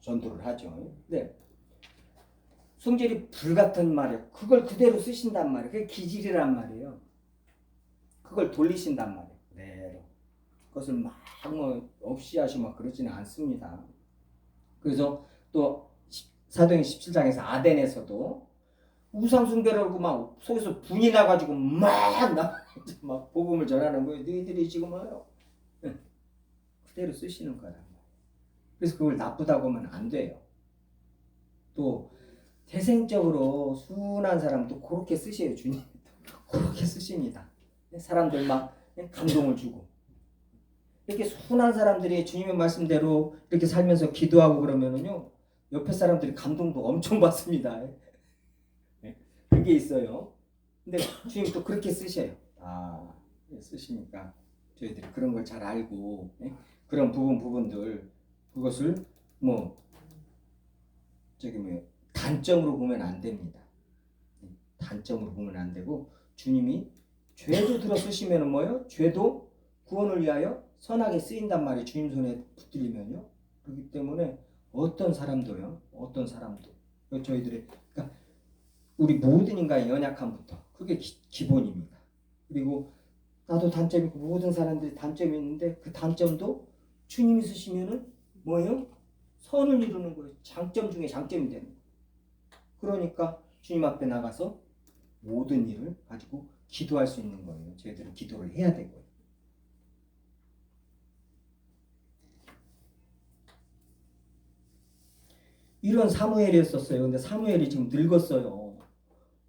전도를 하죠. 근데 성질이 불같은 말이에요. 그걸 그대로 쓰신단 말이에요. 그게 기질이란 말이에요. 그걸 돌리신단 말이에요. 그대로. 그것을 막 없이 하시고 그러지는 않습니다. 그래서 또 사도행 17장에서 아덴에서도 우상숭배를 하고 막 속에서 분이 나가지고 막 복음을 전하는 거예요. 너희들이 지금 뭐요? 그대로 쓰시는 거란 말이에요. 그래서 그걸 나쁘다고 하면 안 돼요. 또 태생적으로 순한 사람도 그렇게 쓰셔요. 주님 그렇게 쓰십니다. 사람들 막 감동을 주고 이렇게 순한 사람들이 주님의 말씀대로 이렇게 살면서 기도하고 그러면은요 옆에 사람들이 감동도 엄청 받습니다. 그게 있어요. 근데 주님 또 그렇게 쓰셔요. 쓰시니까 저희들이 그런 걸 잘 알고 그런 부분들 그것을 뭐 단점으로 보면 안 됩니다. 단점으로 보면 안 되고 주님이 죄도 들어 쓰시면은 뭐요? 죄도 구원을 위하여 선하게 쓰인단 말이에요. 주님 손에 붙들리면요. 그렇기 때문에 어떤 사람도 저희들의 그러니까 우리 모든 인간의 연약함부터 그게 기본입니다. 그리고 나도 단점이 있고 모든 사람들이 단점이 있는데 그 단점도 주님이 쓰시면은 뭐예요? 선을 이루는 거예요. 장점 중에 장점이 되는 거예요. 그러니까 주님 앞에 나가서 모든 일을 가지고 기도할 수 있는 거예요. 저희들은 기도를 해야 되고요. 이런 사무엘이었었어요. 근데 사무엘이 지금 늙었어요.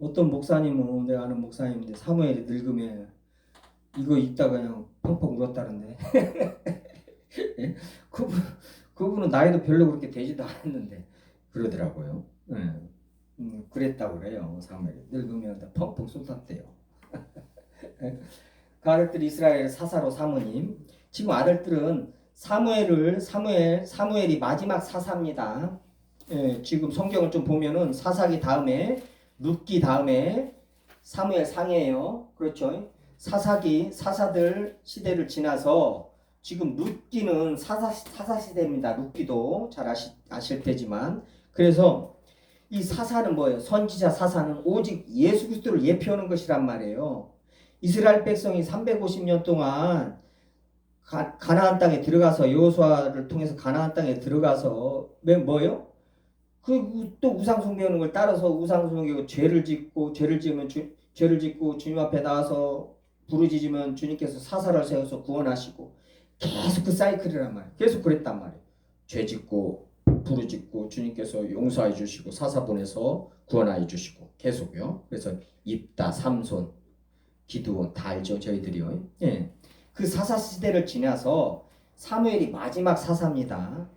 어떤 목사님은 내가 아는 목사님인데 사무엘이 늙으면 이거 읽다가 그냥 펑펑 울었다는데 그분은 나이도 별로 그렇게 되지도 않았는데 그러더라고요. 그랬다고 그래요. 사무엘이 늙으면 펑펑 쏟았대요. 그 아들들 이스라엘 사사로 사모님. 지금 아들들은 사무엘이 마지막 사사입니다. 지금 성경을 좀 보면은 사사기 다음에 룻기 다음에 사무엘 상이에요. 그렇죠? 사사들 시대를 지나서 지금 룻기는 사사 시대입니다. 룻기도 잘 아실 테지만 그래서 이 사사는 뭐예요? 선지자 사사는 오직 예수 그리스도를 예표하는 것이란 말이에요. 이스라엘 백성이 350년 동안 가나안 땅에 들어가서 여호수아를 통해서 가나안 땅에 들어가서 뭐예요? 또 우상 숭배하는 걸 따라서 우상 숭배하고 죄를 짓고 죄를 짓고 주님 앞에 나와서 부르짖으면 주님께서 사사를 세워서 구원하시고 계속 그 사이클이란 말이에요. 계속 그랬단 말이에요. 죄 짓고 부르짖고 주님께서 용서해 주시고 사사 보내서 구원해 주시고 계속요. 그래서 입다 삼손 기드온 다 알죠 저희들이요. 예. 그 사사 시대를 지나서 사무엘이 마지막 사사입니다.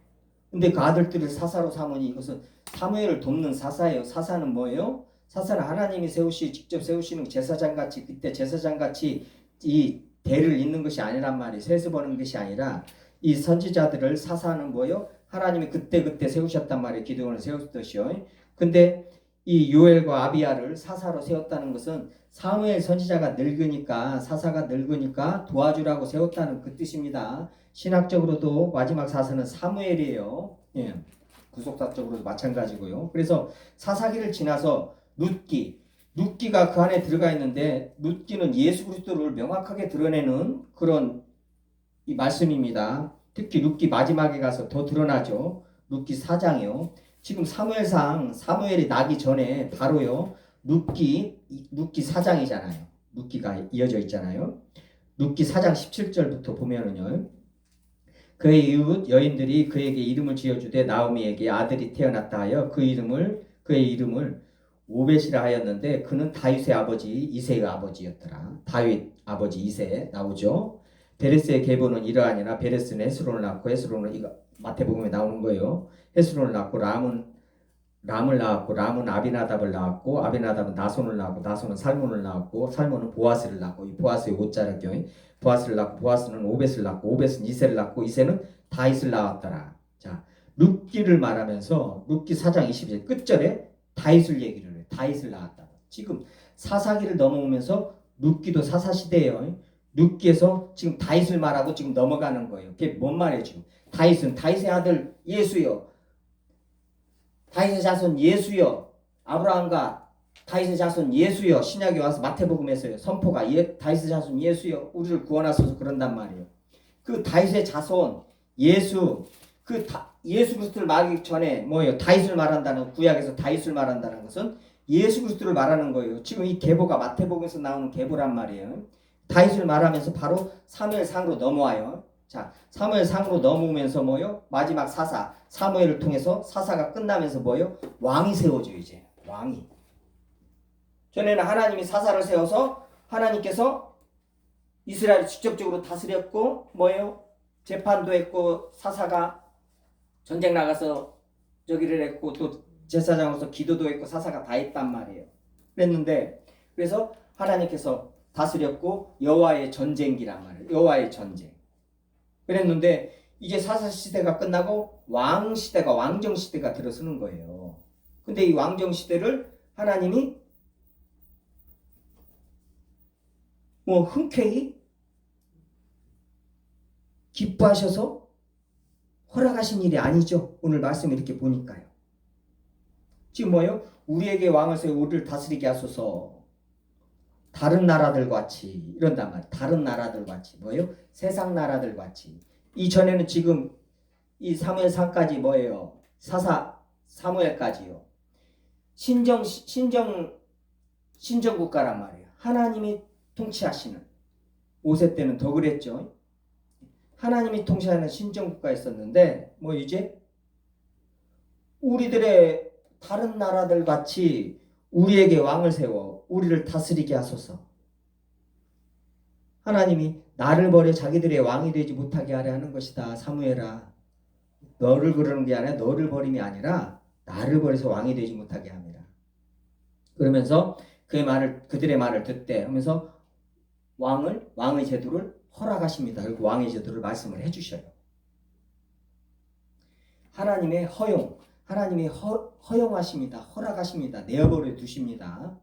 근데 그 아들들을 사사로 삼으니 이것은 사무엘을 돕는 사사예요. 사사는 뭐예요? 사사는 하나님이 직접 세우시는 제사장같이 그때 제사장같이 이 대를 잇는 것이 아니란 말이에요. 세습하는 것이 아니라 이 선지자들을 사사는 뭐예요? 하나님이 그때 세우셨단 말이에요. 기드온을 세웠듯이요. 근데 이 요엘과 아비야를 사사로 세웠다는 것은 사무엘 선지자가 늙으니까 사사가 늙으니까 도와주라고 세웠다는 그 뜻입니다. 신학적으로도 마지막 사사는 사무엘이에요. 예. 구속사적으로도 마찬가지고요. 그래서 사사기를 지나서 룻기가 그 안에 들어가 있는데 룻기는 예수 그리스도를 명확하게 드러내는 그런 이 말씀입니다. 특히 룻기 마지막에 가서 더 드러나죠. 룻기 4장이요. 지금 사무엘이 나기 전에 바로요. 룻기 4장이잖아요. 룻기가 이어져 있잖아요. 룻기 4장 17절부터 보면은요. 그의 이웃 여인들이 그에게 이름을 지어주되 나오미에게 아들이 태어났다 하여 그의 이름을 오벳이라 하였는데 그는 다윗의 아버지 이새의 아버지였더라. 다윗 아버지 이새 나오죠. 베레스의 계보는 이러하니라. 베레스는 헤스론을 낳고 헤스론은 이거 마태복음에 나오는 거예요. 헤스론을 낳고 람을 낳았고 람은 아비나답을 낳았고 아비나답은 나손을 낳았고 나손은 살몬을 낳았고 살몬은 보아스를 낳고 이 보아스의 옷자락이요. 보아스를 낳고 보아스는 오벳을 낳고 오벳은 이새를 낳고 이새는 다윗을 낳았더라. 자, 룻기를 말하면서 룻기 4장 22절 끝절에 다윗을 얘기를 해요. 다윗을 낳았다고. 지금 사사기를 넘어오면서 룻기도 사사 시대예요. 룻기에서 지금 다윗을 말하고 지금 넘어가는 거예요. 그게 뭔 말이에요, 지금? 다윗은 다윗의 아들 예수요. 다윗의 자손 예수요. 아브라함과 다윗의 자손 예수요. 신약에 와서 마태복음에서요. 선포가 다윗의 자손 예수요. 우리를 구원하소서 그런단 말이에요. 그 다윗의 자손 예수 예수 그리스도를 말하기 전에 뭐예요? 다윗을 말한다는 구약에서 다윗을 말한다는 것은 예수 그리스도를 말하는 거예요. 지금 이 계보가 마태복음에서 나오는 계보란 말이에요. 다윗을 말하면서 바로 사무엘상으로 넘어와요. 자, 사무엘상으로 넘어오면서 뭐요? 마지막 사사 사무엘을 통해서 사사가 끝나면서 뭐요? 왕이 세워져 이제 왕이. 전에는 하나님이 사사를 세워서 하나님께서 이스라엘을 직접적으로 다스렸고 뭐예요? 재판도 했고 사사가 전쟁 나가서 저기를 했고 또 제사장으로서 기도도 했고 사사가 다 했단 말이에요. 그랬는데 그래서 하나님께서 다스렸고 여호와의 전쟁기란 말이에요. 여호와의 전쟁. 그랬는데 이제 사사 시대가 끝나고 왕 시대가 왕정 시대가 들어서는 거예요. 근데 이 왕정 시대를 하나님이 뭐 흔쾌히 기뻐하셔서 허락하신 일이 아니죠. 오늘 말씀을 이렇게 보니까요. 지금 뭐예요? 우리에게 왕을 세워 우리를 다스리게 하소서. 다른 나라들 같이 이런단 말이에요. 다른 나라들 같이 뭐예요? 세상 나라들 같이. 이전에는 지금 이 사무엘상까지 뭐예요? 사사 사무엘까지요. 신정 국가란 말이에요. 하나님이 통치하시는. 5세 때는 더 그랬죠. 하나님이 통치하는 신정 국가에 있었는데 뭐 이제 우리들의 다른 나라들 같이 우리에게 왕을 세워 우리를 다스리게 하소서. 하나님이 나를 버려 자기들의 왕이 되지 못하게 하려 하는 것이다. 사무엘아, 너를 그러는 게 아니라 너를 버림이 아니라 나를 버려서 왕이 되지 못하게 합니다. 그러면서 그들의 말을 듣되 하면서 왕의 제도를 허락하십니다. 그리고 왕의 제도를 말씀을 해주셔요. 하나님의 허용, 하나님이 허용하십니다. 허락하십니다. 내어버려 두십니다.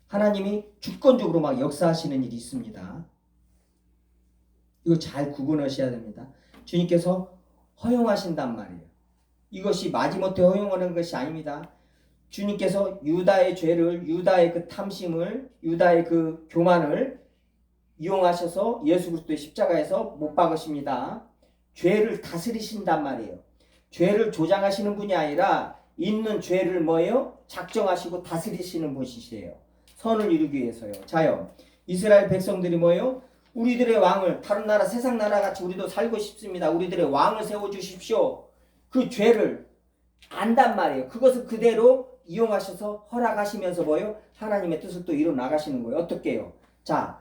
하나님이 주권적으로 막 역사하시는 일이 있습니다. 이거 잘 구분하셔야 됩니다. 주님께서 허용하신단 말이에요. 이것이 마지못해 허용하는 것이 아닙니다. 주님께서 유다의 죄를, 유다의 그 탐심을, 유다의 그 교만을 이용하셔서 예수 그리스도의 십자가에서 못 박으십니다. 죄를 다스리신단 말이에요. 죄를 조장하시는 분이 아니라 있는 죄를 뭐예요? 작정하시고 다스리시는 분이시에요. 선을 이루기 위해서요. 자요. 이스라엘 백성들이 뭐예요? 우리들의 왕을 다른 나라 세상 나라 같이 우리도 살고 싶습니다. 우리들의 왕을 세워주십시오. 그 죄를 안단 말이에요. 그것을 그대로 이용하셔서 허락하시면서 뭐예요? 하나님의 뜻을 또 이뤄 나가시는 거예요. 어떻게 해요? 자,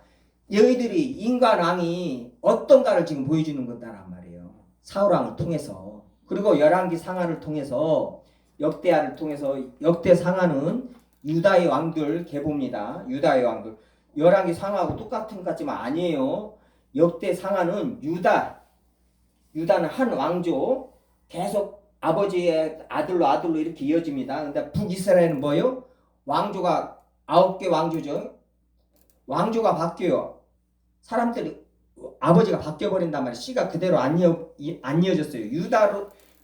너희들이 인간 왕이 어떤가를 지금 보여주는 거다란 말이에요. 사울왕을 통해서. 그리고 열왕기 상하를 통해서 역대하를 통해서 역대 상하는 유다의 왕들 계보입니다. 유다의 왕들. 열왕기 상하하고 똑같은 것 같지만 아니에요. 역대 상하는 유다는 한 왕조 계속 아버지의 아들로 이렇게 이어집니다. 근데 북이스라엘은 뭐예요? 왕조가 9개 왕조죠. 왕조가 바뀌어요. 사람들이 아버지가 바뀌어버린단 말이에요. 씨가 그대로 안 이어졌어요.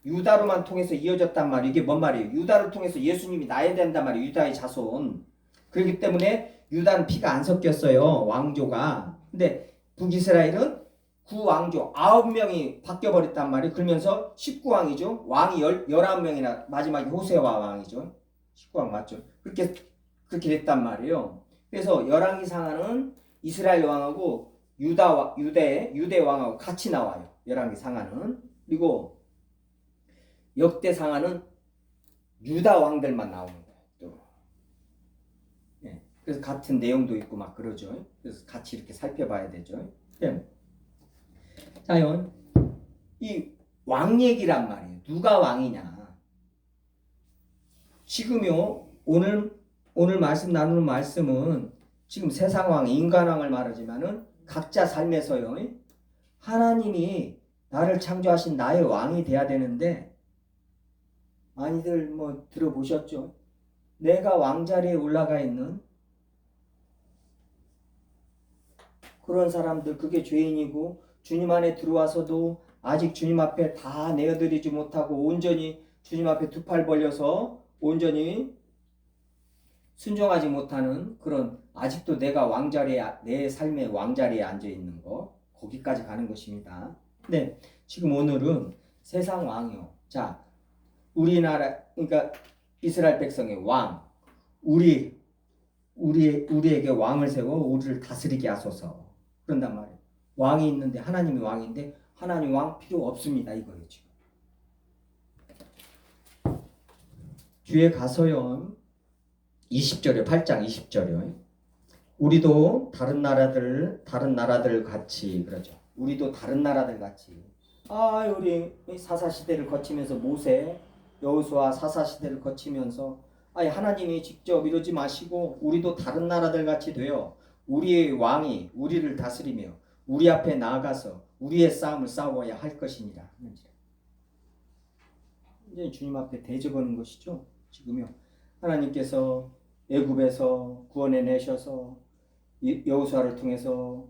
유다로만 통해서 이어졌단 말이에요. 이게 뭔 말이에요? 유다를 통해서 예수님이 나야 된단 말이에요. 유다의 자손. 그렇기 때문에 유다는 피가 안 섞였어요. 왕조가. 근데 북이스라엘은 9왕조 9명이 바뀌어버렸단 말이에요. 그러면서 19왕이죠. 왕이 19명이나 마지막에 호세와 왕이죠. 19왕 맞죠? 그렇게 됐단 말이에요. 그래서 열왕기 상하는 이스라엘 왕하고 유대 왕하고 같이 나와요. 열왕기 상하는. 그리고 역대 상하는 유다 왕들만 나오는 거예요. 또. 네. 그래서 같은 내용도 있고 막 그러죠. 그래서 같이 이렇게 살펴봐야 되죠. 네. 자요, 이 왕 얘기란 말이에요. 누가 왕이냐? 지금요, 오늘 말씀 나누는 말씀은 지금 세상 왕, 인간 왕을 말하지만은 각자 삶에서요, 하나님이 나를 창조하신 나의 왕이 돼야 되는데, 많이들 뭐 들어보셨죠? 내가 왕자리에 올라가 있는 그런 사람들, 그게 죄인이고 주님 안에 들어와서도 아직 주님 앞에 다 내어드리지 못하고 온전히 주님 앞에 두 팔 벌려서 온전히 순종하지 못하는 그런 아직도 내가 내 삶의 왕자리에 앉아 있는 거, 거기까지 가는 것입니다. 네, 지금 오늘은 세상 왕이요. 자, 우리나라, 그러니까 이스라엘 백성의 왕, 우리에게 왕을 세워 우리를 다스리게 하소서. 그런단 말이에요. 왕이 있는데, 하나님이 왕인데 하나님 왕 필요 없습니다. 이거예요. 지금 뒤에 가서요, 20절에 8장 20절이요. 우리도 다른 나라들 같이, 그러죠. 우리도 다른 나라들 같이. 우리 사사 시대를 거치면서 모세, 여호수아 사사 시대를 거치면서 하나님이 직접 이러지 마시고 우리도 다른 나라들 같이 되어 우리의 왕이 우리를 다스리며 우리 앞에 나아가서 우리의 싸움을 싸워야 할 것이니라. 이제 주님 앞에 대적하는 것이죠. 지금요. 하나님께서 애굽에서 구원해 내셔서 여호수아를 통해서